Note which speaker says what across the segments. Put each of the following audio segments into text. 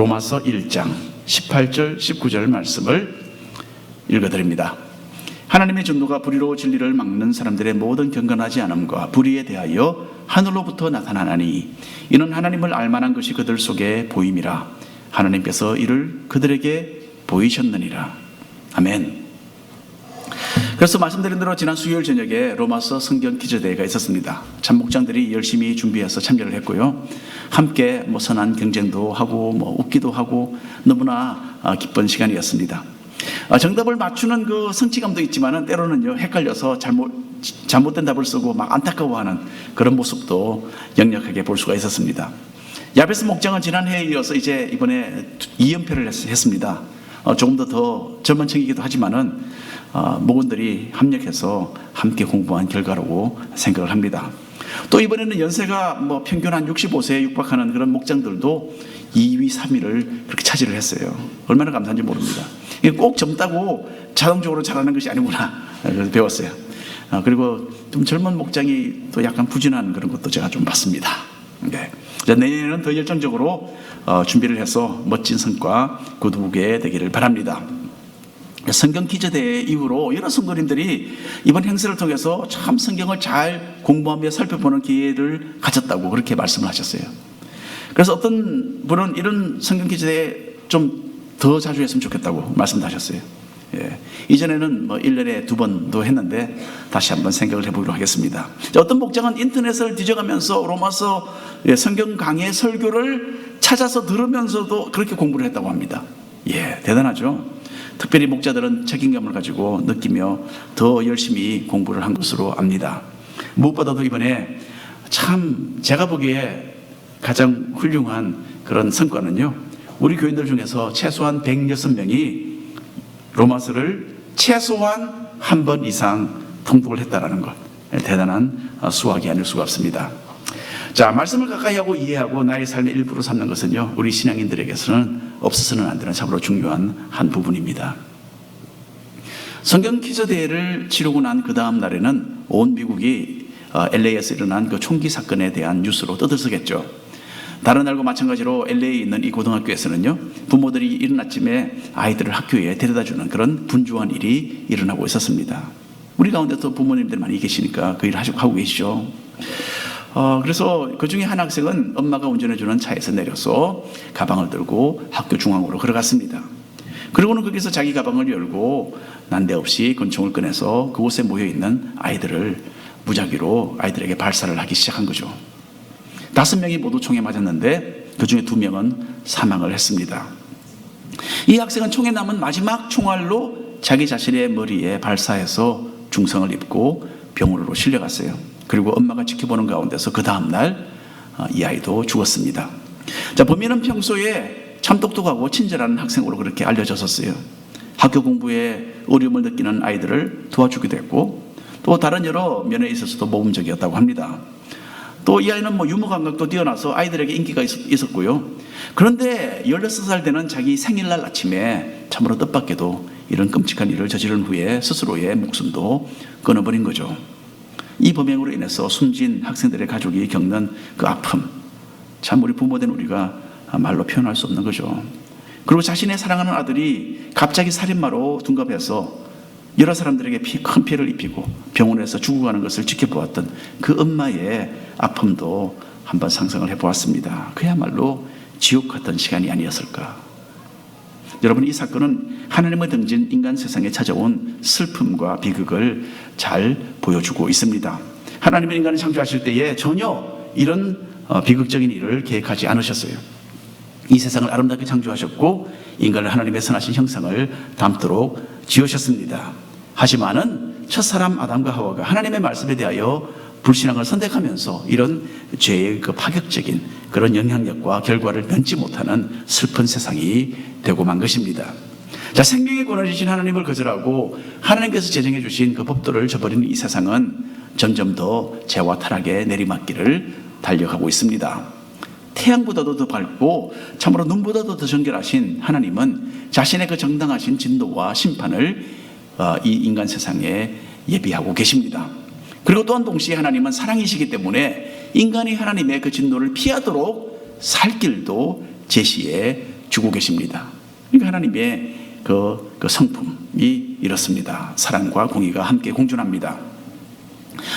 Speaker 1: 로마서 1장 18절 19절 말씀을 읽어드립니다. 하나님의 진노가 불의로 진리를 막는 사람들의 모든 경건하지 않음과 불의에 대하여 하늘로부터 나타나나니 이는 하나님을 알만한 것이 그들 속에 보임이라. 하나님께서 이를 그들에게 보이셨느니라. 아멘. 그래서 말씀드린 대로 지난 수요일 저녁에 로마서 성경 퀴즈 대회가 있었습니다. 참목장들이 열심히 준비해서 참여를 했고요. 함께 선한 경쟁도 하고 웃기도 하고 너무나 기쁜 시간이었습니다. 정답을 맞추는 그 성취감도 있지만 때로는요 헷갈려서 잘못된 답을 쓰고 막 안타까워하는 그런 모습도 역력하게 볼 수가 있었습니다. 야베스 목장은 지난 해에 이어서 이제 이번에 2연패를 했습니다. 조금 더 젊은 층이기도 하지만은 목원들이 합력해서 함께 공부한 결과라고 생각을 합니다. 또 이번에는 연세가 평균 한 65세에 육박하는 그런 목장들도 2위, 3위를 그렇게 차지를 했어요. 얼마나 감사한지 모릅니다. 이게 꼭 젊다고 자동적으로 잘하는 것이 아니구나 그래서 배웠어요. 그리고 좀 젊은 목장이 또 약간 부진한 그런 것도 제가 좀 봤습니다. 네. 내년에는 더 열정적으로 준비를 해서 멋진 성과 거두게 되기를 바랍니다. 성경 퀴즈 대회 이후로 여러 성도님들이 이번 행사를 통해서 참 성경을 잘 공부하며 살펴보는 기회를 가졌다고 그렇게 말씀을 하셨어요. 그래서 어떤 분은 이런 성경 퀴즈 대회 좀 더 자주 했으면 좋겠다고 말씀도 하셨어요. 예. 이전에는 1년에 2번도 했는데 다시 한번 생각을 해보기로 하겠습니다. 어떤 목장은 인터넷을 뒤져가면서 로마서 성경 강의 설교를 찾아서 들으면서도 그렇게 공부를 했다고 합니다. 예, 대단하죠. 특별히 목자들은 책임감을 가지고 느끼며 더 열심히 공부를 한 것으로 압니다. 무엇보다도 이번에 참 제가 보기에 가장 훌륭한 그런 성과는요, 우리 교인들 중에서 최소한 106명이 로마서를 최소한 한 번 이상 통독을 했다라는 것, 대단한 수확이 아닐 수가 없습니다. 자, 말씀을 가까이 하고 이해하고 나의 삶의 일부로 삼는 것은요, 우리 신앙인들에게서는 없어서는 안 되는 참으로 중요한 한 부분입니다. 성경 퀴즈 대회를 치르고 난 그 다음 날에는 온 미국이 LA에서 일어난 그 총기 사건에 대한 뉴스로 떠들썩했죠. 다른 날과 마찬가지로 LA에 있는 이 고등학교에서는요, 부모들이 이른 아침에 아이들을 학교에 데려다주는 그런 분주한 일이 일어나고 있었습니다. 우리 가운데도 부모님들 많이 계시니까 그 일을 하고 계시죠. 그래서 그 중에 한 학생은 엄마가 운전해주는 차에서 내려서 가방을 들고 학교 중앙으로 걸어갔습니다. 그리고는 거기서 자기 가방을 열고 난데없이 권총을 꺼내서 그곳에 모여있는 아이들을 무작위로 아이들에게 발사를 하기 시작한 거죠. 5명이 모두 총에 맞았는데 그 중에 2명은 사망을 했습니다. 이 학생은 총에 남은 마지막 총알로 자기 자신의 머리에 발사해서 중상을 입고 병원으로 실려갔어요. 그리고 엄마가 지켜보는 가운데서 그 다음날 이 아이도 죽었습니다. 자, 범인은 평소에 참 똑똑하고 친절한 학생으로 그렇게 알려졌었어요. 학교 공부에 어려움을 느끼는 아이들을 도와주기도 했고 또 다른 여러 면에 있어서도 모범적이었다고 합니다. 또 이 아이는 유머 감각도 뛰어나서 아이들에게 인기가 있었고요. 그런데 16살 되는 자기 생일날 아침에 참으로 뜻밖에도 이런 끔찍한 일을 저지른 후에 스스로의 목숨도 끊어버린 거죠. 이 범행으로 인해서 숨진 학생들의 가족이 겪는 그 아픔, 참 우리 부모된 우리가 말로 표현할 수 없는 거죠. 그리고 자신의 사랑하는 아들이 갑자기 살인마로 둔갑해서 여러 사람들에게 큰 피해를 입히고 병원에서 죽어가는 것을 지켜보았던 그 엄마의 아픔도 한번 상상을 해보았습니다. 그야말로 지옥 같은 시간이 아니었을까. 여러분, 이 사건은 하나님의 등진 인간 세상에 찾아온 슬픔과 비극을 잘 보여주고 있습니다. 하나님은 인간을 창조하실 때에 전혀 이런 비극적인 일을 계획하지 않으셨어요. 이 세상을 아름답게 창조하셨고 인간을 하나님의 선하신 형상을 담도록 지으셨습니다. 하지만은 첫사람 아담과 하와가 하나님의 말씀에 대하여 불신앙을 선택하면서 이런 죄의 그 파격적인 그런 영향력과 결과를 면치 못하는 슬픈 세상이 되고 만 것입니다. 자, 생명의 권을 주신 하나님을 거절하고 하나님께서 제정해 주신 그 법도를 저버리는 이 세상은 점점 더 죄와 타락의 내리막길을 달려가고 있습니다. 태양보다도 더 밝고 참으로 눈보다도 더 정결하신 하나님은 자신의 그 정당하신 진노와 심판을 이 인간 세상에 예비하고 계십니다. 그리고 또한 동시에 하나님은 사랑이시기 때문에 인간이 하나님의 그 진노를 피하도록 살 길도 제시해 주고 계십니다. 그러니까 하나님의 그 성품이 이렇습니다. 사랑과 공의가 함께 공존합니다.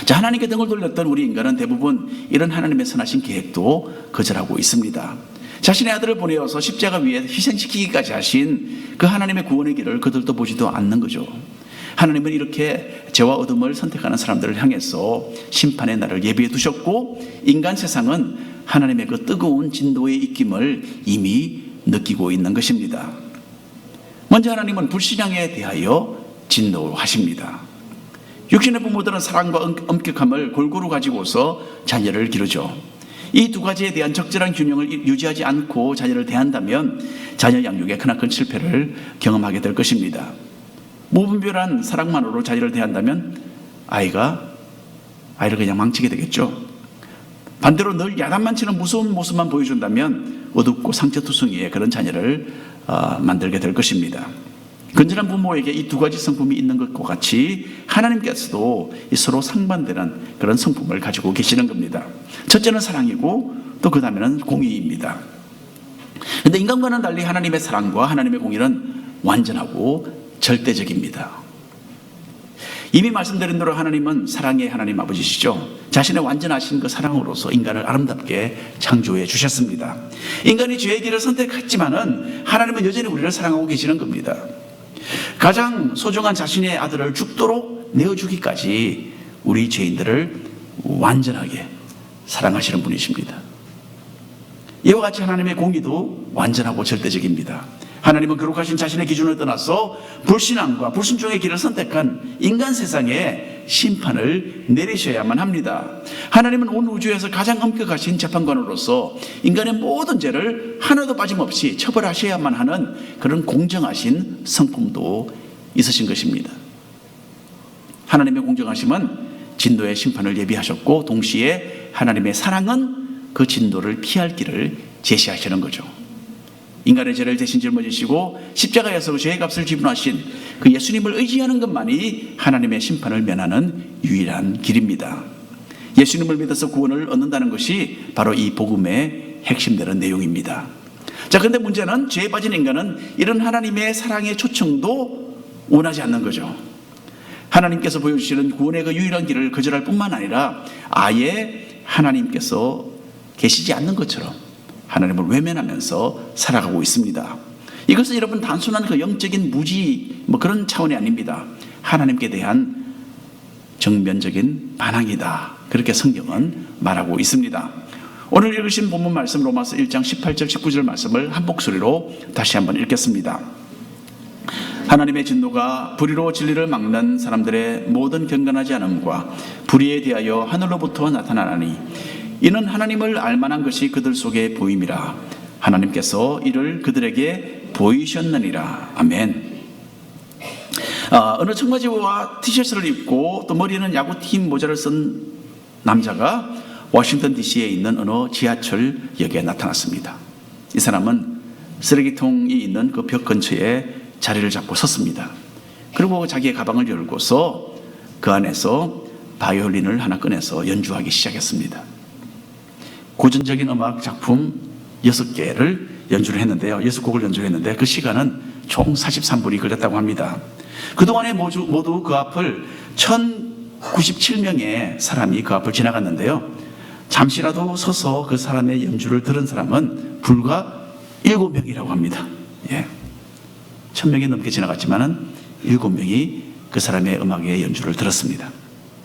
Speaker 1: 자, 하나님께 등을 돌렸던 우리 인간은 대부분 이런 하나님의 선하신 계획도 거절하고 있습니다. 자신의 아들을 보내어서 십자가 위에 희생시키기까지 하신 그 하나님의 구원의 길을 그들도 보지도 않는 거죠. 하나님은 이렇게 죄와 어둠을 선택하는 사람들을 향해서 심판의 날을 예비해 두셨고, 인간 세상은 하나님의 그 뜨거운 진노의 입김을 이미 느끼고 있는 것입니다. 먼저 하나님은 불신앙에 대하여 진노하십니다. 육신의 부모들은 사랑과 엄격함을 골고루 가지고서 자녀를 기르죠. 이 두 가지에 대한 적절한 균형을 유지하지 않고 자녀를 대한다면 자녀 양육에 크나큰 실패를 경험하게 될 것입니다. 무분별한 사랑만으로 자녀를 대한다면 아이를 그냥 망치게 되겠죠. 반대로 늘 야단만 치는 무서운 모습만 보여준다면 어둡고 상처투성이의 그런 자녀를 만들게 될 것입니다. 건전한 부모에게 이 두 가지 성품이 있는 것과 같이 하나님께서도 서로 상반되는 그런 성품을 가지고 계시는 겁니다. 첫째는 사랑이고 또 그 다음에는 공의입니다. 그런데 인간과는 달리 하나님의 사랑과 하나님의 공의는 완전하고 절대적입니다. 이미 말씀드린 대로 하나님은 사랑의 하나님 아버지시죠. 자신의 완전하신 그 사랑으로서 인간을 아름답게 창조해 주셨습니다. 인간이 죄의 길을 선택했지만은 하나님은 여전히 우리를 사랑하고 계시는 겁니다. 가장 소중한 자신의 아들을 죽도록 내어주기까지 우리 죄인들을 완전하게 사랑하시는 분이십니다. 이와 같이 하나님의 공의도 완전하고 절대적입니다. 하나님은 거룩하신 자신의 기준을 떠나서 불신앙과 불순종의 길을 선택한 인간 세상에 심판을 내리셔야만 합니다. 하나님은 온 우주에서 가장 엄격하신 재판관으로서 인간의 모든 죄를 하나도 빠짐없이 처벌하셔야만 하는 그런 공정하신 성품도 있으신 것입니다. 하나님의 공정하심은 진노의 심판을 예비하셨고, 동시에 하나님의 사랑은 그 진노를 피할 길을 제시하시는 거죠. 인간의 죄를 대신 짊어지시고 십자가에서 죄의 값을 지불하신 그 예수님을 의지하는 것만이 하나님의 심판을 면하는 유일한 길입니다. 예수님을 믿어서 구원을 얻는다는 것이 바로 이 복음의 핵심되는 내용입니다. 자, 그런데 문제는 죄에 빠진 인간은 이런 하나님의 사랑의 초청도 원하지 않는 거죠. 하나님께서 보여주시는 구원의 그 유일한 길을 거절할 뿐만 아니라 아예 하나님께서 계시지 않는 것처럼 하나님을 외면하면서 살아가고 있습니다. 이것은 여러분 단순한 그 영적인 무지 그런 차원이 아닙니다. 하나님께 대한 정면적인 반항이다. 그렇게 성경은 말하고 있습니다. 오늘 읽으신 본문 말씀 로마서 1장 18절 19절 말씀을 한 목소리로 다시 한번 읽겠습니다. 하나님의 진노가 불의로 진리를 막는 사람들의 모든 경건하지 않음과 불의에 대하여 하늘로부터 나타나나니 이는 하나님을 알만한 것이 그들 속에 보임이라. 하나님께서 이를 그들에게 보이셨느니라. 아멘. 어느 청바지와 티셔츠를 입고 또 머리에는 야구팀 모자를 쓴 남자가 워싱턴 DC에 있는 어느 지하철역에 나타났습니다. 이 사람은 쓰레기통이 있는 그 벽 근처에 자리를 잡고 섰습니다. 그리고 자기의 가방을 열고서 그 안에서 바이올린을 하나 꺼내서 연주하기 시작했습니다. 고전적인 음악 작품 6개를 연주를 했는데요. 6곡을 연주를 했는데 그 시간은 총 43분이 걸렸다고 합니다. 그동안에 모두 그 앞을 1097명의 사람이 그 앞을 지나갔는데요. 잠시라도 서서 그 사람의 연주를 들은 사람은 불과 7명이라고 합니다. 1000명이 넘게 지나갔지만은 7명이 그 사람의 음악의 연주를 들었습니다.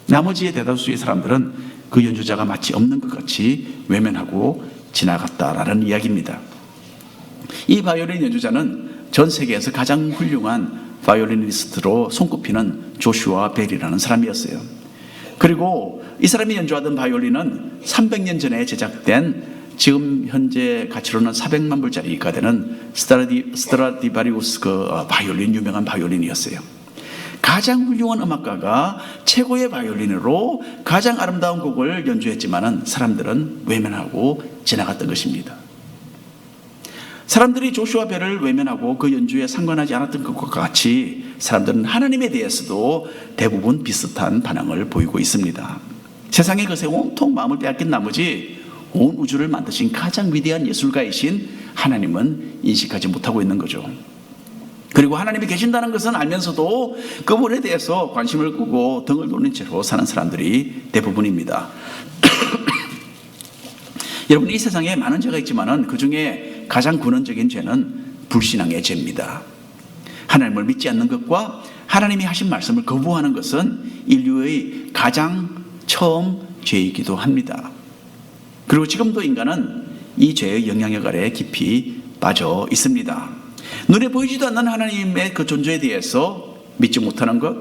Speaker 1: 나머지의 대다수의 사람들은 그 연주자가 마치 없는 것 같이 외면하고 지나갔다라는 이야기입니다. 이 바이올린 연주자는 전 세계에서 가장 훌륭한 바이올리니스트로 손꼽히는 조슈아 벨이라는 사람이었어요. 그리고 이 사람이 연주하던 바이올린은 300년 전에 제작된 지금 현재 가치로는 400만 불짜리가 되는 스트라디바리우스 바이올린, 유명한 바이올린이었어요. 가장 훌륭한 음악가가 최고의 바이올린으로 가장 아름다운 곡을 연주했지만은 사람들은 외면하고 지나갔던 것입니다. 사람들이 조슈아 벨을 외면하고 그 연주에 상관하지 않았던 것과 같이 사람들은 하나님에 대해서도 대부분 비슷한 반응을 보이고 있습니다. 세상의 것에 온통 마음을 빼앗긴 나머지 온 우주를 만드신 가장 위대한 예술가이신 하나님은 인식하지 못하고 있는 거죠. 그리고 하나님이 계신다는 것은 알면서도 그분에 대해서 관심을 끄고 등을 돌린 채로 사는 사람들이 대부분입니다. 여러분, 이 세상에 많은 죄가 있지만은 그 중에 가장 근원적인 죄는 불신앙의 죄입니다. 하나님을 믿지 않는 것과 하나님이 하신 말씀을 거부하는 것은 인류의 가장 처음 죄이기도 합니다. 그리고 지금도 인간은 이 죄의 영향력 아래 깊이 빠져 있습니다. 눈에 보이지도 않는 하나님의 그 존재에 대해서 믿지 못하는 것,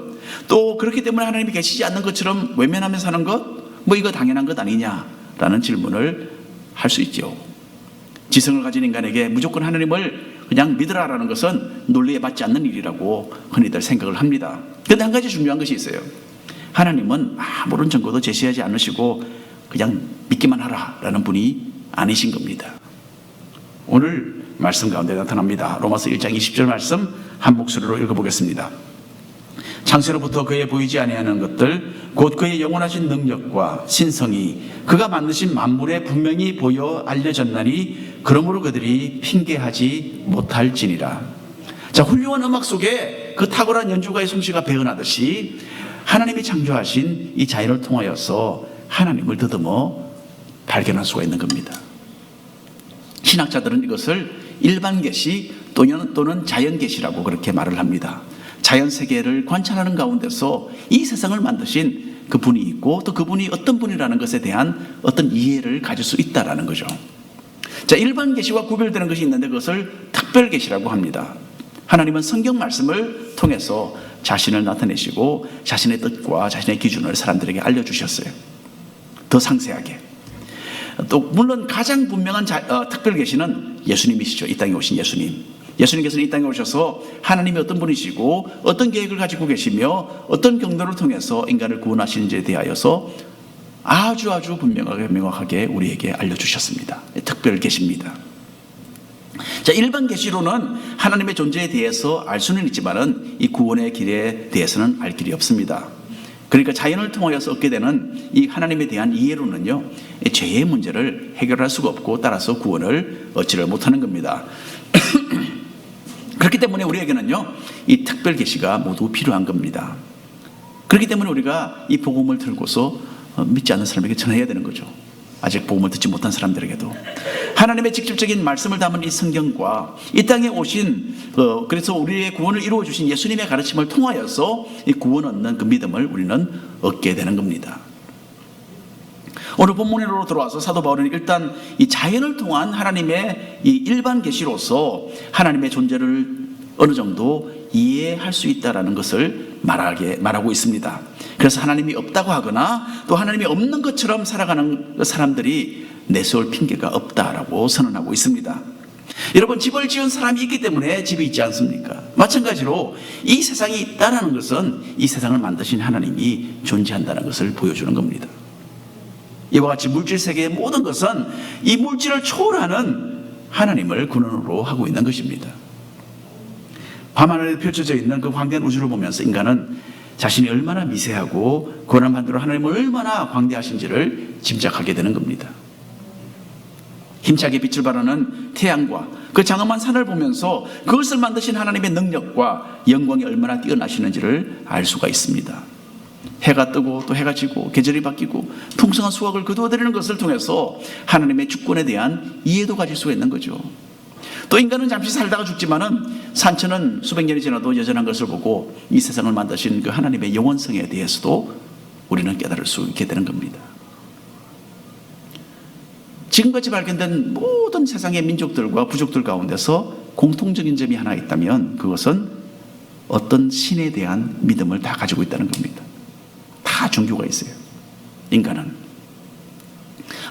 Speaker 1: 또 그렇기 때문에 하나님이 계시지 않는 것처럼 외면하며 사는 것, 뭐 이거 당연한 것 아니냐라는 질문을 할 수 있죠. 지성을 가진 인간에게 무조건 하나님을 그냥 믿으라라는 것은 논리에 맞지 않는 일이라고 흔히들 생각을 합니다. 그런데 한 가지 중요한 것이 있어요. 하나님은 아무런 증거도 제시하지 않으시고 그냥 믿기만 하라라는 분이 아니신 겁니다. 오늘 말씀 가운데 나타납니다. 로마서 1장 20절 말씀 한 목소리로 읽어보겠습니다. 창세로부터 그에 보이지 아니하는 것들 곧 그의 영원하신 능력과 신성이 그가 만드신 만물에 분명히 보여 알려졌나니 그러므로 그들이 핑계하지 못할지니라. 자, 훌륭한 음악 속에 그 탁월한 연주가의 솜씨가 배어나듯이 하나님이 창조하신 이 자연을 통하여서 하나님을 더듬어 발견할 수가 있는 겁니다. 신학자들은 이것을 일반 계시 또는 자연 계시라고 그렇게 말을 합니다. 자연 세계를 관찰하는 가운데서 이 세상을 만드신 그분이 있고 또 그분이 어떤 분이라는 것에 대한 어떤 이해를 가질 수 있다라는 거죠. 자, 일반 계시와 구별되는 것이 있는데 그것을 특별 계시라고 합니다. 하나님은 성경 말씀을 통해서 자신을 나타내시고 자신의 뜻과 자신의 기준을 사람들에게 알려주셨어요. 더 상세하게. 또 물론 가장 분명한 특별 계시는 예수님이시죠. 이 땅에 오신 예수님. 예수님께서는 이 땅에 오셔서 하나님이 어떤 분이시고 어떤 계획을 가지고 계시며 어떤 경로를 통해서 인간을 구원하시는지에 대하여서 아주 분명하게 명확하게 우리에게 알려주셨습니다. 특별 계시입니다. 자, 일반 계시로는 하나님의 존재에 대해서 알 수는 있지만은 이 구원의 길에 대해서는 알 길이 없습니다. 그러니까 자연을 통하여서 얻게 되는 이 하나님에 대한 이해로는요, 죄의 문제를 해결할 수가 없고 따라서 구원을 얻지를 못하는 겁니다. 그렇기 때문에 우리에게는요, 이 특별 계시가 모두 필요한 겁니다. 그렇기 때문에 우리가 이 복음을 들고서 믿지 않는 사람에게 전해야 되는 거죠. 아직 복음을 듣지 못한 사람들에게도 하나님의 직접적인 말씀을 담은 이 성경과 이 땅에 오신 그래서 우리의 구원을 이루어 주신 예수님의 가르침을 통하여서 이 구원 얻는 그 믿음을 우리는 얻게 되는 겁니다. 오늘 본문으로 들어와서 사도 바울은 일단 이 자연을 통한 하나님의 이 일반 계시로서 하나님의 존재를 어느 정도 이해할 수 있다라는 것을 말하고 있습니다. 그래서 하나님이 없다고 하거나 또 하나님이 없는 것처럼 살아가는 사람들이 내세울 핑계가 없다라고 선언하고 있습니다. 여러분, 집을 지은 사람이 있기 때문에 집이 있지 않습니까? 마찬가지로 이 세상이 있다는 것은 이 세상을 만드신 하나님이 존재한다는 것을 보여주는 겁니다. 이와 같이 물질 세계의 모든 것은 이 물질을 초월하는 하나님을 근원으로 하고 있는 것입니다. 밤하늘에 펼쳐져 있는 그 광대한 우주를 보면서 인간은 자신이 얼마나 미세하고 고난받으러 하나님을 얼마나 광대하신지를 짐작하게 되는 겁니다. 힘차게 빛을 발하는 태양과 그 장엄한 산을 보면서 그것을 만드신 하나님의 능력과 영광이 얼마나 뛰어나시는지를 알 수가 있습니다. 해가 뜨고 또 해가 지고 계절이 바뀌고 풍성한 수확을 거두어들이는 것을 통해서 하나님의 주권에 대한 이해도 가질 수가 있는 거죠. 또 인간은 잠시 살다가 죽지만은 산천은 수백 년이 지나도 여전한 것을 보고 이 세상을 만드신 그 하나님의 영원성에 대해서도 우리는 깨달을 수 있게 되는 겁니다. 지금까지 발견된 모든 세상의 민족들과 부족들 가운데서 공통적인 점이 하나 있다면 그것은 어떤 신에 대한 믿음을 다 가지고 있다는 겁니다. 다 종교가 있어요. 인간은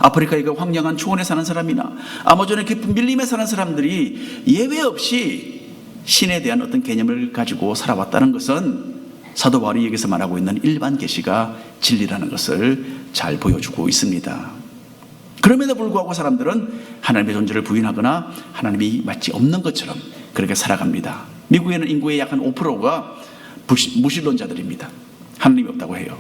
Speaker 1: 아프리카의 그 황량한 초원에 사는 사람이나 아마존의 깊은 밀림에 사는 사람들이 예외 없이 신에 대한 어떤 개념을 가지고 살아왔다는 것은 사도 바울이 여기서 말하고 있는 일반 계시가 진리라는 것을 잘 보여주고 있습니다. 그럼에도 불구하고 사람들은 하나님의 존재를 부인하거나 하나님이 마치 없는 것처럼 그렇게 살아갑니다. 미국에는 인구의 약 한 5%가 무신론자들입니다. 하나님이 없다고 해요.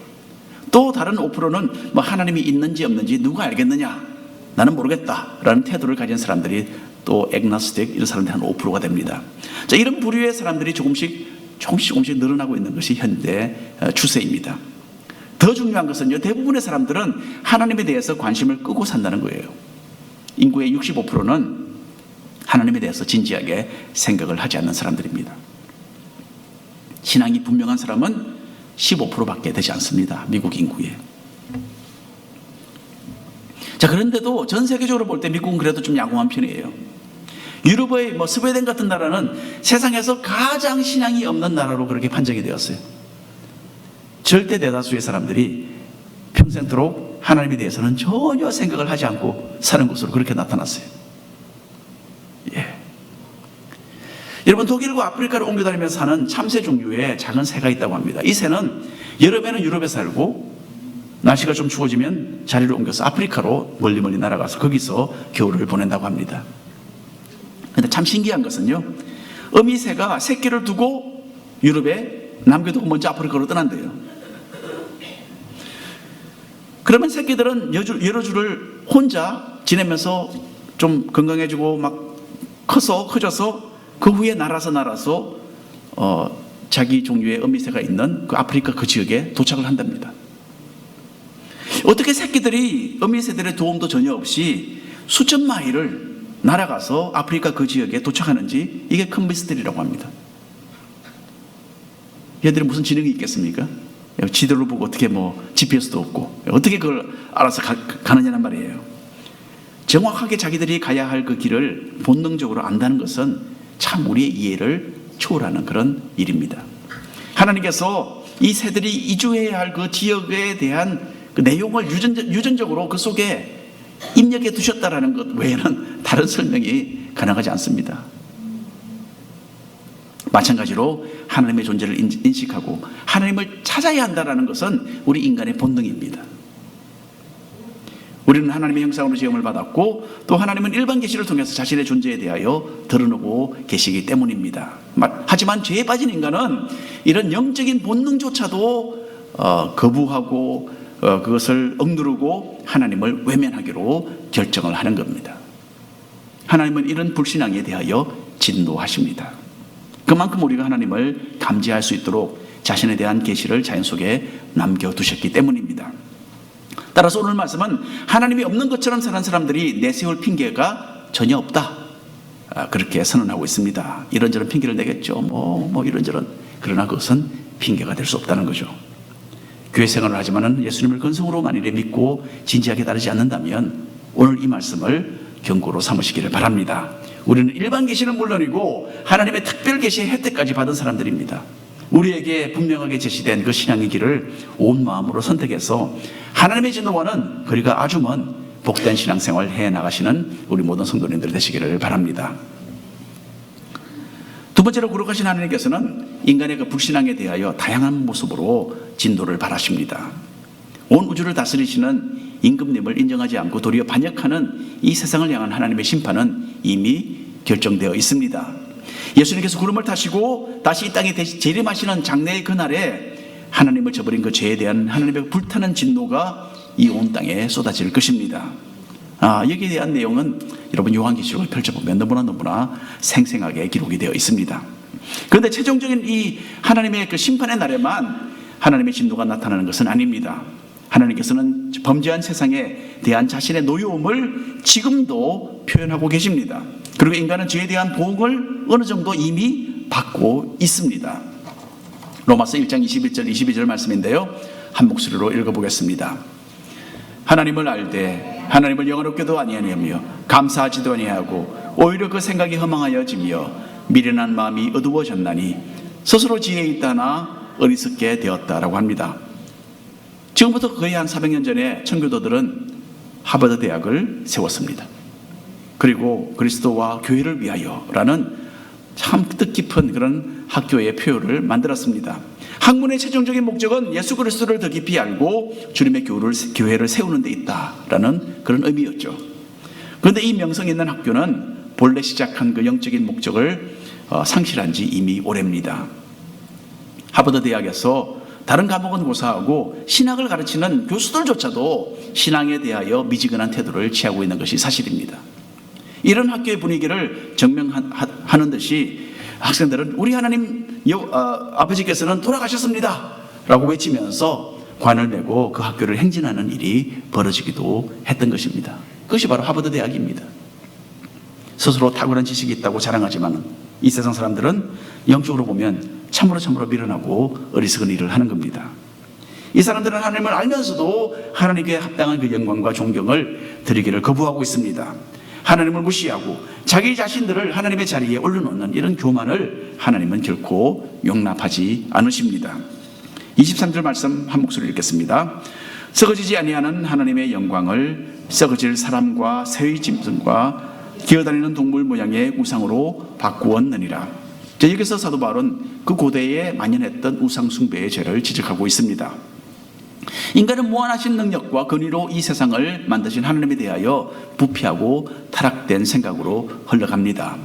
Speaker 1: 또 다른 5%는 뭐 하나님이 있는지 없는지 누가 알겠느냐, 나는 모르겠다 라는 태도를 가진 사람들이 또 애그나스틱 이런 사람들이 한 5%가 됩니다. 자, 이런 부류의 사람들이 조금씩 늘어나고 있는 것이 현대 추세입니다. 더 중요한 것은요, 대부분의 사람들은 하나님에 대해서 관심을 끄고 산다는 거예요. 인구의 65%는 하나님에 대해서 진지하게 생각을 하지 않는 사람들입니다. 신앙이 분명한 사람은 15%밖에 되지 않습니다. 미국 인구에. 자, 그런데도 전 세계적으로 볼 때 미국은 그래도 좀 양호한 편이에요. 유럽의 스웨덴 같은 나라는 세상에서 가장 신앙이 없는 나라로 그렇게 판정이 되었어요. 절대 대다수의 사람들이 평생토록 하나님에 대해서는 전혀 생각을 하지 않고 사는 것으로 그렇게 나타났어요. 예. 여러분, 독일과 아프리카를 옮겨 다니면서 사는 참새 종류의 작은 새가 있다고 합니다. 이 새는 여름에는 유럽에 살고 날씨가 좀 추워지면 자리를 옮겨서 아프리카로 멀리 날아가서 거기서 겨울을 보낸다고 합니다. 그런데 참 신기한 것은요, 어미새가 새끼를 두고 유럽에 남겨두고 먼저 아프리카로 떠난대요. 그러면 새끼들은 여러 주를 혼자 지내면서 좀 건강해지고 막 커져서 그 후에 날아서 자기 종류의 어미새가 있는 그 아프리카 그 지역에 도착을 한답니다. 어떻게 새끼들이 어미새들의 도움도 전혀 없이 수천 마일을 날아가서 아프리카 그 지역에 도착하는지, 이게 큰 미스터리라고 합니다. 얘들이 무슨 지능이 있겠습니까? 지도를 보고 어떻게 GPS도 없고 어떻게 그걸 알아서 가느냐는 말이에요. 정확하게 자기들이 가야 할 그 길을 본능적으로 안다는 것은 참 우리의 이해를 초월하는 그런 일입니다. 하나님께서 이 새들이 이주해야 할 그 지역에 대한 그 내용을 유전적으로 그 속에 입력해 두셨다라는 것 외에는 다른 설명이 가능하지 않습니다. 마찬가지로 하나님의 존재를 인식하고 하나님을 찾아야 한다는 것은 우리 인간의 본능입니다. 우리는 하나님의 형상으로 지음을 받았고 또 하나님은 일반 계시를 통해서 자신의 존재에 대하여 드러내고 계시기 때문입니다. 하지만 죄에 빠진 인간은 이런 영적인 본능조차도 거부하고 그것을 억누르고 하나님을 외면하기로 결정을 하는 겁니다. 하나님은 이런 불신앙에 대하여 진노하십니다. 그만큼 우리가 하나님을 감지할 수 있도록 자신에 대한 계시를 자연 속에 남겨두셨기 때문입니다. 따라서 오늘 말씀은 하나님이 없는 것처럼 사는 사람들이 내세울 핑계가 전혀 없다, 그렇게 선언하고 있습니다. 이런저런 핑계를 내겠죠. 이런저런. 그러나 그것은 핑계가 될 수 없다는 거죠. 교회 생활을 하지만은 예수님을 근성으로 만일에 믿고 진지하게 따르지 않는다면 오늘 이 말씀을 경고로 삼으시기를 바랍니다. 우리는 일반 계시는 물론이고 하나님의 특별 계시의 혜택까지 받은 사람들입니다. 우리에게 분명하게 제시된 그 신앙의 길을 온 마음으로 선택해서 하나님의 진노와는 거리가 아주 먼 복된 신앙생활을 해나가시는 우리 모든 성도님들 되시기를 바랍니다. 두 번째로 거룩하신 하나님께서는 인간의 그 불신앙에 대하여 다양한 모습으로 진노를 바라십니다. 온 우주를 다스리시는 임금님을 인정하지 않고 도리어 반역하는 이 세상을 향한 하나님의 심판은 이미 결정되어 있습니다. 예수님께서 구름을 타시고 다시 이 땅에 재림하시는 장래의 그날에 하나님을 저버린 그 죄에 대한 하나님의 불타는 진노가 이 온 땅에 쏟아질 것입니다. 여기에 대한 내용은 여러분 요한계시록을 펼쳐보면 너무나 생생하게 기록이 되어 있습니다. 그런데 최종적인 이 하나님의 그 심판의 날에만 하나님의 진노가 나타나는 것은 아닙니다. 하나님께서는 범죄한 세상에 대한 자신의 노여움을 지금도 표현하고 계십니다. 그리고 인간은 죄에 대한 보응을 어느 정도 이미 받고 있습니다. 로마서 1장 21절 22절 말씀인데요, 한 목소리로 읽어보겠습니다. 하나님을 알되 하나님을 영원롭게도 아니하며 감사하지도 아니하고 오히려 그 생각이 허망하여지며 미련한 마음이 어두워졌나니 스스로 지혜에 있다나 어리석게 되었다라고 합니다. 지금부터 거의 한 400년 전에 청교도들은 하버드 대학을 세웠습니다. 그리고 그리스도와 교회를 위하여라는 참 뜻깊은 그런 학교의 표어를 만들었습니다. 학문의 최종적인 목적은 예수 그리스도를 더 깊이 알고 주님의 교회를 세우는 데 있다라는 그런 의미였죠. 그런데 이 명성 있는 학교는 본래 시작한 그 영적인 목적을 상실한 지 이미 오래입니다. 하버드 대학에서 다른 과목은 고사하고 신학을 가르치는 교수들조차도 신앙에 대하여 미지근한 태도를 취하고 있는 것이 사실입니다. 이런 학교의 분위기를 증명하는 듯이 학생들은 우리 하나님 아버지께서는 돌아가셨습니다 라고 외치면서 관을 메고 그 학교를 행진하는 일이 벌어지기도 했던 것입니다. 그것이 바로 하버드 대학입니다. 스스로 탁월한 지식이 있다고 자랑하지만 이 세상 사람들은 영적으로 보면 참으로 미련하고 어리석은 일을 하는 겁니다. 이 사람들은 하나님을 알면서도 하나님께 합당한 그 영광과 존경을 드리기를 거부하고 있습니다. 하나님을 무시하고 자기 자신들을 하나님의 자리에 올려놓는 이런 교만을 하나님은 결코 용납하지 않으십니다. 23절 말씀 한 목소리로 읽겠습니다. 썩어지지 아니하는 하나님의 영광을 썩어질 사람과 새의 짐승과 기어다니는 동물 모양의 우상으로 바꾸었느니라. 여기서 사도 바울은 그 고대에 만연했던 우상 숭배의 죄를 지적하고 있습니다. 인간은 무한하신 능력과 권위로 이 세상을 만드신 하나님에 대하여 부패하고 타락된 생각으로 흘러갑니다.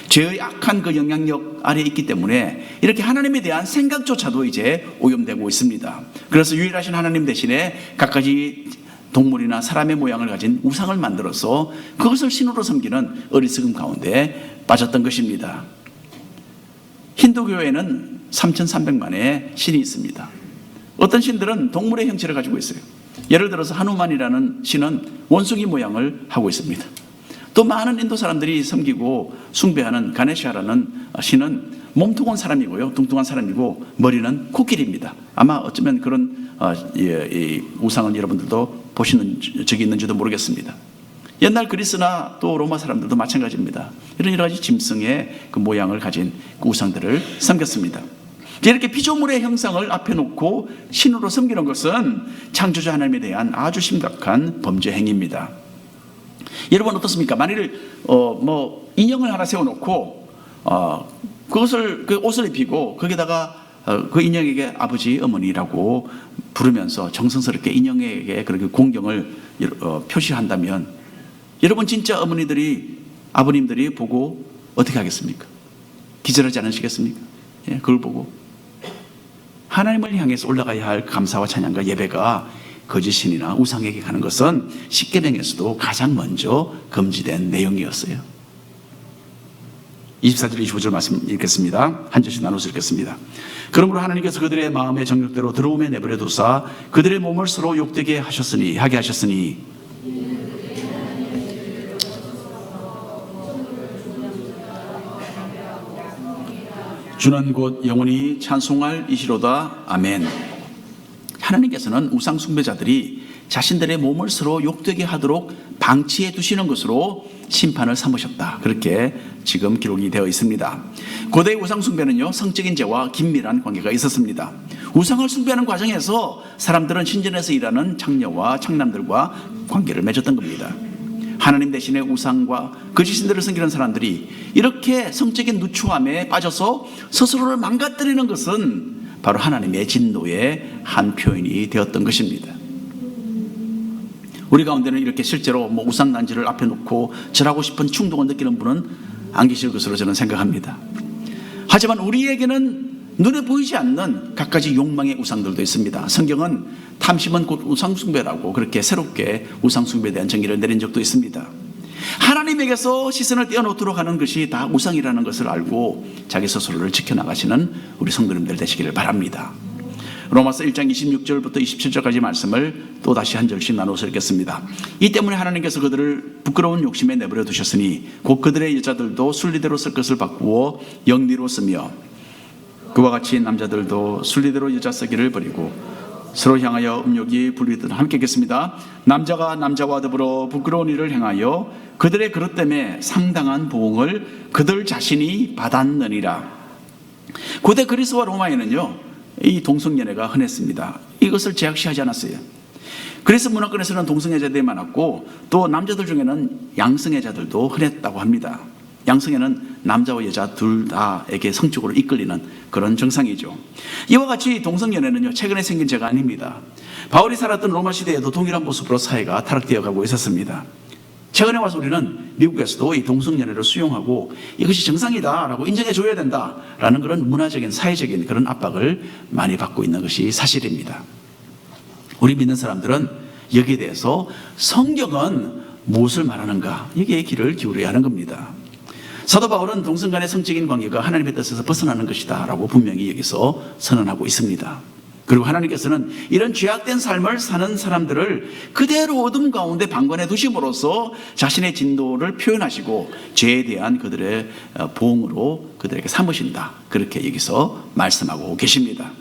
Speaker 1: 죄의 악한 그 영향력 아래에 있기 때문에 이렇게 하나님에 대한 생각조차도 이제 오염되고 있습니다. 그래서 유일하신 하나님 대신에 갖가지 동물이나 사람의 모양을 가진 우상을 만들어서 그것을 신으로 섬기는 어리석음 가운데 빠졌던 것입니다. 힌두교에는 3,300만의 신이 있습니다. 어떤 신들은 동물의 형체를 가지고 있어요. 예를 들어서 하누만이라는 신은 원숭이 모양을 하고 있습니다. 또 많은 인도 사람들이 섬기고 숭배하는 가네샤라는 신은 몸통은 사람이고요, 뚱뚱한 사람이고 머리는 코끼리입니다. 아마 어쩌면 그런 우상을 여러분들도 보시는 적이 있는지도 모르겠습니다. 옛날 그리스나 또 로마 사람들도 마찬가지입니다. 이런 여러 가지 짐승의 그 모양을 가진 그 우상들을 섬겼습니다. 이렇게 피조물의 형상을 앞에 놓고 신으로 섬기는 것은 창조주 하나님에 대한 아주 심각한 범죄 행위입니다. 여러분 어떻습니까? 만일 인형을 하나 세워놓고 그것을 그 옷을 입히고 거기다가 그 인형에게 아버지, 어머니라고 부르면서 정성스럽게 인형에게 그렇게 공경을 표시한다면 여러분 진짜 어머니들이 아버님들이 보고 어떻게 하겠습니까? 기절하지 않으시겠습니까? 예, 그걸 보고 하나님을 향해서 올라가야 할 감사와 찬양과 예배가 거짓신이나 우상에게 가는 것은 십계명에서도 가장 먼저 금지된 내용이었어요. 24절 25절 말씀 읽겠습니다. 한 절씩 나눠서 읽겠습니다. 그러므로 하나님께서 그들의 마음의 정욕대로 들어오매 내버려 두사 그들의 몸을 서로 욕되게 하게 하셨으니 주는 곧 영원히 찬송할 이시로다. 아멘. 하나님께서는 우상 숭배자들이 자신들의 몸을 서로 욕되게 하도록 방치해 두시는 것으로 심판을 삼으셨다. 그렇게 지금 기록이 되어 있습니다. 고대 우상 숭배는요, 성적인 죄와 긴밀한 관계가 있었습니다. 우상을 숭배하는 과정에서 사람들은 신전에서 일하는 창녀와 창남들과 관계를 맺었던 겁니다. 하나님 대신에 우상과 거짓신들을 섬기는 사람들이 이렇게 성적인 누추함에 빠져서 스스로를 망가뜨리는 것은 바로 하나님의 진노의 한 표현이 되었던 것입니다. 우리 가운데는 이렇게 실제로 우상단지를 앞에 놓고 절하고 싶은 충동을 느끼는 분은 안 계실 것으로 저는 생각합니다. 하지만 우리에게는 눈에 보이지 않는 갖가지 욕망의 우상들도 있습니다. 성경은 탐심은 곧 우상숭배라고 그렇게 새롭게 우상숭배에 대한 정의를 내린 적도 있습니다. 하나님에게서 시선을 떼어놓도록 하는 것이 다 우상이라는 것을 알고 자기 스스로를 지켜나가시는 우리 성도님들 되시기를 바랍니다. 로마서 1장 26절부터 27절까지 말씀을 또 다시 한 절씩 나눠서 읽겠습니다. 이 때문에 하나님께서 그들을 부끄러운 욕심에 내버려 두셨으니 곧 그들의 여자들도 순리대로 쓸 것을 바꾸어 영리로 쓰며 그와 같이 남자들도 순리대로 여자 쓰기를 버리고 서로 향하여 음욕이 불리듯 함께 읽겠습니다. 남자가 남자와 더불어 부끄러운 일을 행하여 그들의 그릇 때문에 상당한 보응을 그들 자신이 받았느니라. 고대 그리스와 로마에는요, 이 동성연애가 흔했습니다. 이것을 제약시하지 않았어요. 그래서 문화권에서는 동성애자들이 많았고 또 남자들 중에는 양성애자들도 흔했다고 합니다. 양성애는 남자와 여자 둘 다에게 성적으로 이끌리는 그런 정상이죠. 이와 같이 동성연애는요, 최근에 생긴 죄가 아닙니다. 바울이 살았던 로마 시대에도 동일한 모습으로 사회가 타락되어 가고 있었습니다. 최근에 와서 우리는 미국에서도 이 동성연애를 수용하고 이것이 정상이다라고 인정해 줘야 된다라는 그런 문화적인 사회적인 그런 압박을 많이 받고 있는 것이 사실입니다. 우리 믿는 사람들은 여기에 대해서 성경은 무엇을 말하는가? 여기에 귀를 기울여야 하는 겁니다. 사도 바울은 동성 간의 성적인 관계가 하나님의 뜻에서 벗어나는 것이다 라고 분명히 여기서 선언하고 있습니다. 그리고 하나님께서는 이런 죄악된 삶을 사는 사람들을 그대로 어둠 가운데 방관해 두심으로써 자신의 진도를 표현하시고 죄에 대한 그들의 보응으로 그들에게 삼으신다, 그렇게 여기서 말씀하고 계십니다.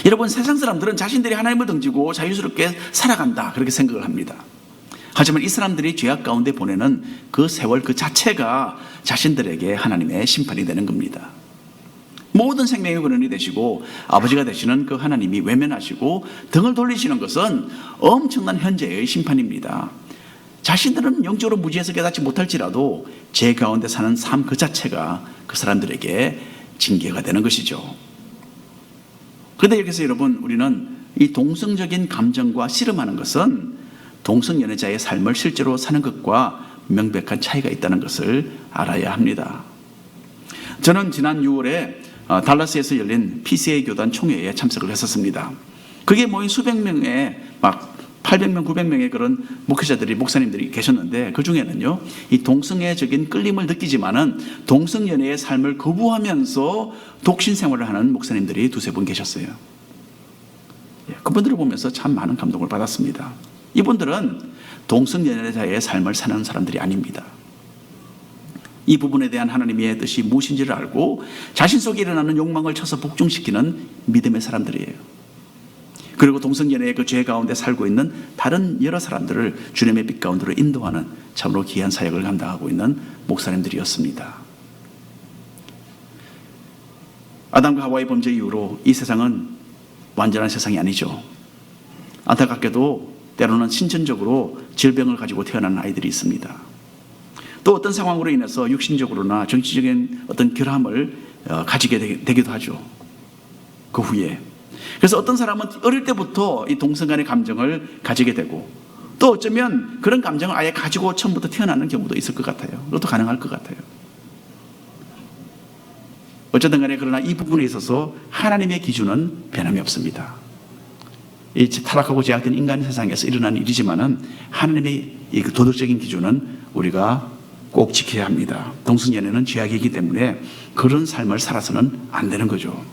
Speaker 1: 여러분, 세상 사람들은 자신들이 하나님을 등지고 자유스럽게 살아간다, 그렇게 생각을 합니다. 하지만 이 사람들이 죄악 가운데 보내는 그 세월 그 자체가 자신들에게 하나님의 심판이 되는 겁니다. 모든 생명의 근원이 되시고 아버지가 되시는 그 하나님이 외면하시고 등을 돌리시는 것은 엄청난 현재의 심판입니다. 자신들은 영적으로 무지해서 깨닫지 못할지라도 죄 가운데 사는 삶 그 자체가 그 사람들에게 징계가 되는 것이죠. 그런데 여기서 여러분, 우리는 이 동성적인 감정과 씨름하는 것은 동성연애자의 삶을 실제로 사는 것과 명백한 차이가 있다는 것을 알아야 합니다. 저는 지난 6월에 달라스에서 열린 PCA 교단 총회에 참석을 했었습니다. 그게 모인 수백 명의 막 800명, 900명의 그런 목회자들이, 목사님들이 계셨는데, 그 중에는요, 이 동성애적인 끌림을 느끼지만은 동성연애의 삶을 거부하면서 독신 생활을 하는 목사님들이 두세 분 계셨어요. 그분들을 보면서 참 많은 감동을 받았습니다. 이분들은 동성연애자의 삶을 사는 사람들이 아닙니다. 이 부분에 대한 하나님의 뜻이 무엇인지를 알고 자신 속에 일어나는 욕망을 쳐서 복종시키는 믿음의 사람들이에요. 그리고 동성연애의 그 죄 가운데 살고 있는 다른 여러 사람들을 주님의 빛 가운데로 인도하는 참으로 귀한 사역을 감당하고 있는 목사님들이었습니다. 아담과 하와의 범죄 이후로 이 세상은 완전한 세상이 아니죠. 안타깝게도 때로는 신천적으로 질병을 가지고 태어나는 아이들이 있습니다. 또 어떤 상황으로 인해서 육신적으로나 정치적인 어떤 결함을 가지게 되기도 하죠. 그 후에. 그래서 어떤 사람은 어릴 때부터 이 동성 간의 감정을 가지게 되고, 또 어쩌면 그런 감정을 아예 가지고 처음부터 태어나는 경우도 있을 것 같아요. 그것도 가능할 것 같아요. 어쨌든 간에 그러나 이 부분에 있어서 하나님의 기준은 변함이 없습니다. 이 타락하고 제약된 인간 세상에서 일어나는 일이지만은 하나님의 이 도덕적인 기준은 우리가 꼭 지켜야 합니다. 동성연애는 죄악이기 때문에 그런 삶을 살아서는 안 되는 거죠.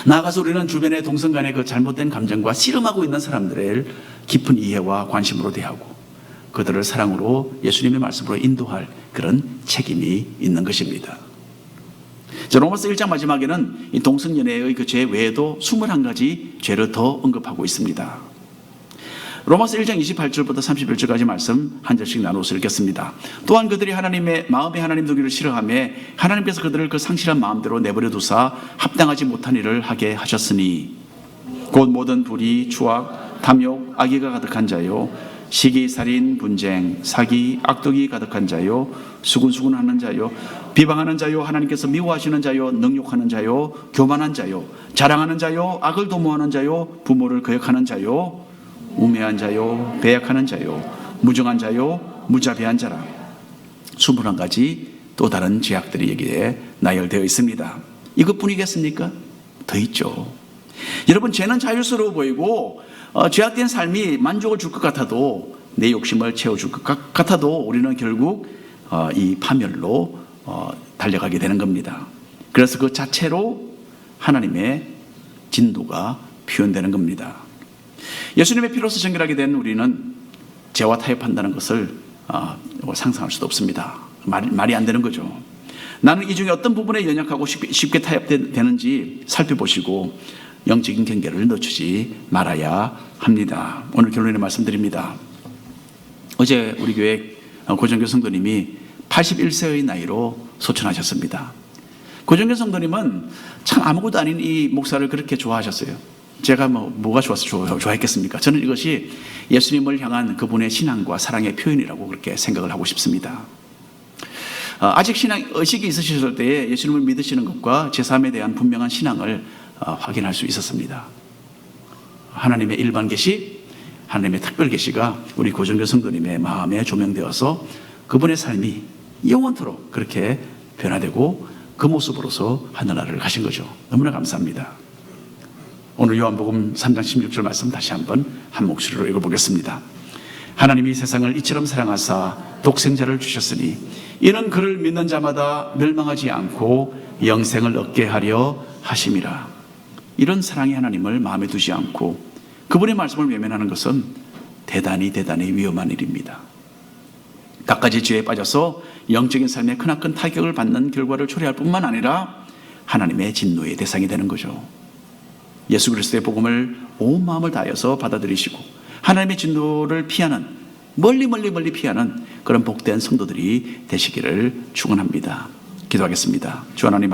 Speaker 1: 나아가서 우리는 주변의 동성 간의 그 잘못된 감정과 씨름하고 있는 사람들을 깊은 이해와 관심으로 대하고 그들을 사랑으로 예수님의 말씀으로 인도할 그런 책임이 있는 것입니다. 로마서 1장 마지막에는 이 동성연애의 그 죄 외에도 21가지 죄를 더 언급하고 있습니다. 로마서 1장 28절부터 31절까지 말씀 한 절씩 나누어서 읽겠습니다. 또한 그들이 하나님의 마음에 하나님 두기를 싫어하며 하나님께서 그들을 그 상실한 마음대로 내버려 두사 합당하지 못한 일을 하게 하셨으니 곧 모든 불의, 추악, 탐욕, 악의가 가득한 자요, 시기, 살인, 분쟁, 사기, 악독이 가득한 자요, 수군수군하는 자요, 비방하는 자요, 하나님께서 미워하시는 자요, 능욕하는 자요, 교만한 자요, 자랑하는 자요, 악을 도모하는 자요, 부모를 거역하는 자요, 우매한 자요, 배역하는 자요, 무정한 자요, 무자비한 자라. 21가지 또 다른 죄악들이 여기에 나열되어 있습니다. 이것뿐이겠습니까? 더 있죠. 여러분, 죄는 자유스러워 보이고 죄악된 삶이 만족을 줄 것 같아도, 내 욕심을 채워줄 것 같아도 우리는 결국 이 파멸로 달려가게 되는 겁니다. 그래서 그 자체로 하나님의 진도가 표현되는 겁니다. 예수님의 피로서 정결하게 된 우리는 죄와 타협한다는 것을 상상할 수도 없습니다. 말이 안 되는 거죠. 나는 이 중에 어떤 부분에 연약하고 쉽게 타협되는지 살펴보시고 영적인 경계를 늦추지 말아야 합니다. 오늘 결론의 말씀드립니다. 어제 우리 교회 고정교 성도님이 81세의 나이로 소천하셨습니다. 고정교 성도님은 참 아무것도 아닌 이 목사를 그렇게 좋아하셨어요. 제가 뭐가 좋아서 좋아했겠습니까? 저는 이것이 예수님을 향한 그분의 신앙과 사랑의 표현이라고 그렇게 생각을 하고 싶습니다. 아직 의식이 있으셨을 때에 예수님을 믿으시는 것과 제3에 대한 분명한 신앙을 확인할 수 있었습니다. 하나님의 일반 계시, 하나님의 특별 계시가 우리 고정교 성도님의 마음에 조명되어서 그분의 삶이 영원토록 그렇게 변화되고 그 모습으로서 하늘나라를 가신 거죠. 너무나 감사합니다. 오늘 요한복음 3장 16절 말씀 다시 한번 한 목소리로 읽어보겠습니다. 하나님이 세상을 이처럼 사랑하사 독생자를 주셨으니 이는 그를 믿는 자마다 멸망하지 않고 영생을 얻게 하려 하심이라. 이런 사랑의 하나님을 마음에 두지 않고 그분의 말씀을 외면하는 것은 대단히 위험한 일입니다. 갖가지 죄에 빠져서 영적인 삶에 크나큰 타격을 받는 결과를 초래할 뿐만 아니라 하나님의 진노의 대상이 되는 거죠. 예수 그리스도의 복음을 온 마음을 다하여서 받아들이시고 하나님의 진노를 피하는, 멀리 피하는 그런 복된 성도들이 되시기를 축원합니다. 기도하겠습니다. 주 하나님